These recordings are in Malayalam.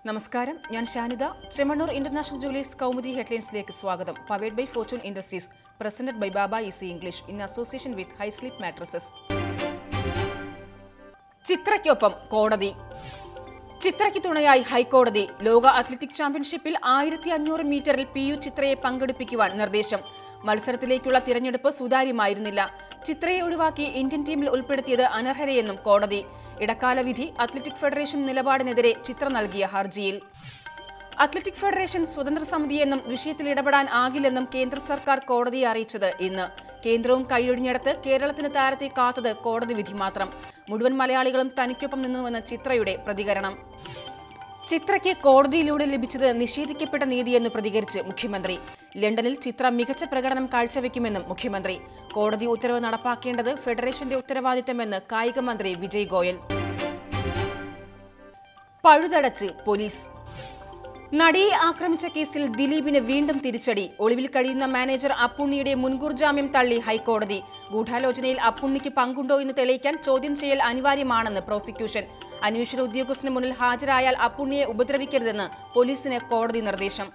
നമസ്കാരം, ഞാൻ ഷാനിദ. ചെമ്മണ്ണൂർ ഇന്റർനാഷണൽ ജുവലേഴ്സ് കൗമുദി ഹെഡ്ലൈൻസിലേക്ക് സ്വാഗതം. Powered by Fortune industries, presented by Baba easy English in association with high sleep mattresses. ചിത്രയ്ക്കൊപ്പം കോടതി. ചിത്രയ്ക്ക് തുണയായി ഹൈക്കോടതി. ലോക അത്ലറ്റിക് ചാമ്പ്യൻഷിപ്പിൽ 1500 മീറ്ററിൽ PU ചിത്രയെ പങ്കെടുപ്പിക്കുവാൻ നിർദ്ദേശം. മത്സരത്തിലേക്കുള്ള തിരഞ്ഞെടുപ്പ് സുതാര്യമായിരുന്നില്ല. ചിത്രയെ ഒഴിവാക്കി ഇന്ത്യൻ ടീമിൽ ഉൾപ്പെടുത്തിയത് അനർഹരെയെന്നും കോടതി. ഇടക്കാല വിധി അത്ലറ്റിക് ഫെഡറേഷൻ നിലപാടിനെതിരെ ചിത്ര നൽകിയ ഹർജിയിൽ. അത്ലറ്റിക് ഫെഡറേഷൻ സ്വതന്ത്ര സമിതിയെന്നും വിഷയത്തിൽ ഇടപെടാൻ ആകില്ലെന്നും കേന്ദ്ര സർക്കാർ കോടതിയെ അറിയിച്ചത് ഇന്ന്. കേന്ദ്രവും കൈയൊഴിഞ്ഞെടുത്ത് കേരളത്തിന് താരത്തെ കാത്തത് കോടതി വിധി മാത്രം. മുഴുവൻ മലയാളികളും തനിക്കൊപ്പം നിന്നുവെന്ന് ചിത്രയുടെ പ്രതികരണം. ചിത്രയ്ക്ക് കോടതിയിലൂടെ ലഭിച്ചത് നിഷേധിക്കപ്പെട്ട നീതിയെന്ന് പ്രതികരിച്ച് മുഖ്യമന്ത്രി. ലണ്ടനിൽ ചിത്ര മികച്ച പ്രകടനം കാഴ്ചവെക്കുമെന്നും മുഖ്യമന്ത്രി. കോടതി ഉത്തരവ് നടപ്പാക്കേണ്ടത് ഫെഡറേഷന്റെ ഉത്തരവാദിത്തമെന്ന് കായിക മന്ത്രി വിജയ് ഗോയൽ. പഴുതടച്ച് പോലീസ്. നടിയെ ആക്രമിച്ച കേസിൽ ദിലീപിന് വീണ്ടും തിരിച്ചടി. ഒളിവിൽ കഴിയുന്ന മാനേജർ അപ്പുണ്ണിയുടെ മുൻകൂർ ജാമ്യം തള്ളി ഹൈക്കോടതി. ഗൂഢാലോചനയിൽ അപ്പുണ്ണിക്ക് പങ്കുണ്ടോ എന്ന് തെളിയിക്കാൻ ചോദ്യം ചെയ്യൽ അനിവാര്യമാണെന്ന് പ്രോസിക്യൂഷൻ. അന്വേഷണ ഉദ്യോഗസ്ഥന് മുന്നിൽ ഹാജരായാൽ അപ്പുണ്ണിയെ ഉപദ്രവിക്കരുതെന്ന് പോലീസിന് കോടതി നിർദ്ദേശം.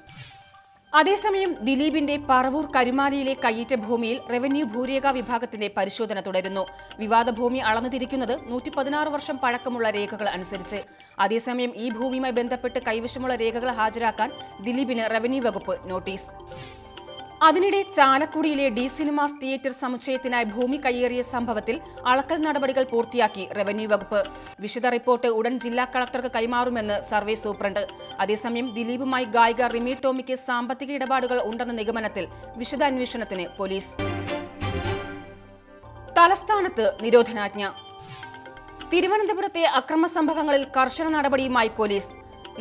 അതേസമയം ദിലീപിന്റെ പറവൂർ കരുമാലിയിലെ കയ്യേറ്റ ഭൂമിയിൽ റവന്യൂ ഭൂരേഖ വിഭാഗത്തിന്റെ പരിശോധന തുടരുന്നു. വിവാദ ഭൂമി അളന്നുതിരിക്കുന്നത് 116 വർഷം പഴക്കമുള്ള രേഖകൾ അനുസരിച്ച്. അതേസമയം ഈ ഭൂമിയുമായി ബന്ധപ്പെട്ട് കൈവശമുള്ള രേഖകൾ ഹാജരാക്കാൻ ദിലീപിന് റവന്യൂ വകുപ്പ് നോട്ടീസ്. അതിനിടെ ചാലക്കുടിയിലെ ഡി സിനിമാസ് തിയേറ്റർ സമുച്ചയത്തിനായി ഭൂമി കയ്യേറിയ സംഭവത്തിൽ അളക്കൽ നടപടികൾ പൂർത്തിയാക്കി റവന്യൂ വകുപ്പ്. വിശദ റിപ്പോർട്ട് ഉടൻ ജില്ലാ കളക്ടർക്ക് കൈമാറുമെന്ന് സർവേ സൂപ്രണ്ട്. അതേസമയം ദിലീപുമായി ഗായിക റിമി ടോമിക്ക് സാമ്പത്തിക ഇടപാടുകൾ ഉണ്ടെന്ന നിഗമനത്തിൽ വിശദാന്വേഷണത്തിന് പോലീസ്. തലസ്ഥാനത്ത് നിരോധനാജ്ഞ. തിരുവനന്തപുരത്തെ അക്രമ സംഭവങ്ങളിൽ കർശന നടപടിയുമായി പോലീസ്.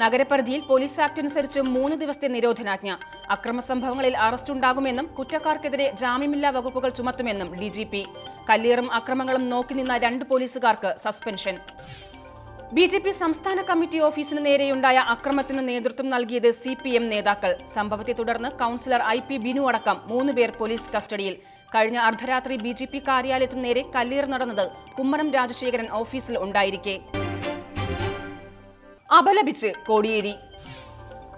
നഗരപരിധിയിൽ പോലീസ് ആക്ട് അനുസരിച്ച് 3 ദിവസത്തെ നിരോധനാജ്ഞ. അക്രമ സംഭവങ്ങളിൽ അറസ്റ്റുണ്ടാകുമെന്നും കുറ്റക്കാർക്കെതിരെ ജാമ്യമില്ലാ വകുപ്പുകൾ ചുമത്തുമെന്നും DGP. കല്ലേറും അക്രമങ്ങളും നോക്കിനിന്ന 2 പോലീസുകാർക്ക് സസ്പെൻഷൻ. BJP സംസ്ഥാന കമ്മിറ്റി ഓഫീസിന് നേരെയുണ്ടായ അക്രമത്തിന് നേതൃത്വം നൽകിയത് CPM നേതാക്കൾ. സംഭവത്തെ തുടർന്ന് കൌൺസിലർ IP ബിനു അടക്കം 3 പേർ പോലീസ് കസ്റ്റഡിയിൽ. കഴിഞ്ഞ അർദ്ധരാത്രി BJP കാര്യാലയത്തിനു നേരെ കല്ലേറ് നടന്നത് കുമ്മനം രാജശേഖരൻ ഓഫീസിൽ ഉണ്ടായിരിക്കെ. അപലപിച്ച് കോടിയേരി.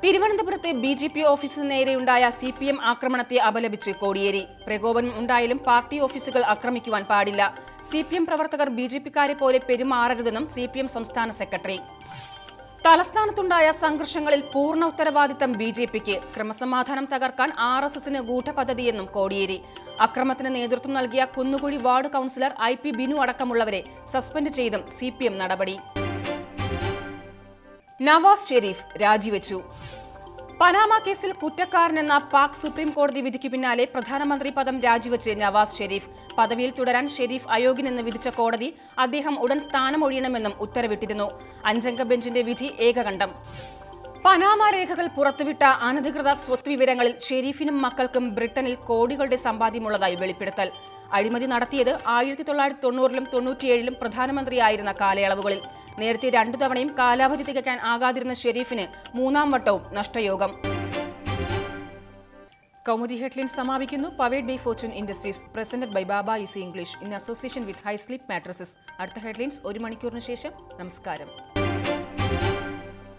തിരുവനന്തപുരത്തെ BJP ഓഫീസിന് നേരെയുണ്ടായ CPM ആക്രമണത്തെ അപലപിച്ച് കോടിയേരി. പ്രകോപനം ഉണ്ടായാലും പാർട്ടി ഓഫീസുകൾ ആക്രമിക്കുവാൻ പാടില്ല. CPM പ്രവർത്തകർ BJPക്കാരെ പോലെ പെരുമാറരുതെന്നും CPM സംസ്ഥാന സെക്രട്ടറി. തലസ്ഥാനത്തുണ്ടായ സംഘർഷങ്ങളിൽ പൂർണ്ണ ഉത്തരവാദിത്തം BJPക്ക്. ക്രമസമാധാനം തകർക്കാൻ RSSന് ഗൂഢപദ്ധതിയെന്നും കോടിയേരി. അക്രമത്തിന് നേതൃത്വം നൽകിയ Kunnukuzhi ward councillor IP Binu അടക്കമുള്ളവരെ സസ്പെൻഡ് ചെയ്തും CPM നടപടി. നവാസ് ഷെരീഫ് രാജിവെച്ചു. പനാമ കേസിൽ കുറ്റക്കാരനെന്ന പാക് സുപ്രീം കോടതി വിധിക്ക് പിന്നാലെ പ്രധാനമന്ത്രി പദം രാജിവെച്ച് നവാസ് ഷെരീഫ്. പദവിയിൽ തുടരാൻ ഷെരീഫ് അയോഗ്യനെന്ന് വിധിച്ച കോടതി അദ്ദേഹം ഉടൻ സ്ഥാനമൊഴിയണമെന്നും ഉത്തരവിട്ടിരുന്നു. 5 അംഗ ബെഞ്ചിന്റെ വിധി ഏകകണ്ഠം. പനാമ രേഖകൾ പുറത്തുവിട്ട അനധികൃത സ്വത്ത് വിവരങ്ങളിൽ ഷെരീഫിനും മക്കൾക്കും ബ്രിട്ടനിൽ കോടികളുടെ സമ്പാദ്യമുള്ളതായി വെളിപ്പെടുത്തൽ. അഴിമതി നടത്തിയത് 1990-ലും 97-ലും പ്രധാനമന്ത്രിയായിരുന്ന കാലയളവുകളിൽ. നേരത്തെ 2 തവണയും കാലാവധി തികയ്ക്കാൻ ആകാതിരുന്ന ഷെരീഫിന് 3ാം വട്ടവും നഷ്ടയോഗം. കൗമുദി ഹെഡ്ലൈൻസ് സമാപിക്കുന്നു. Powered by Fortune industries, presented by Baba easy English in association with high sleep Mattresses. അടുത്ത ഹെഡ്ലൈൻസ് 1 മണിക്കൂറിന് ശേഷം. നമസ്കാരം.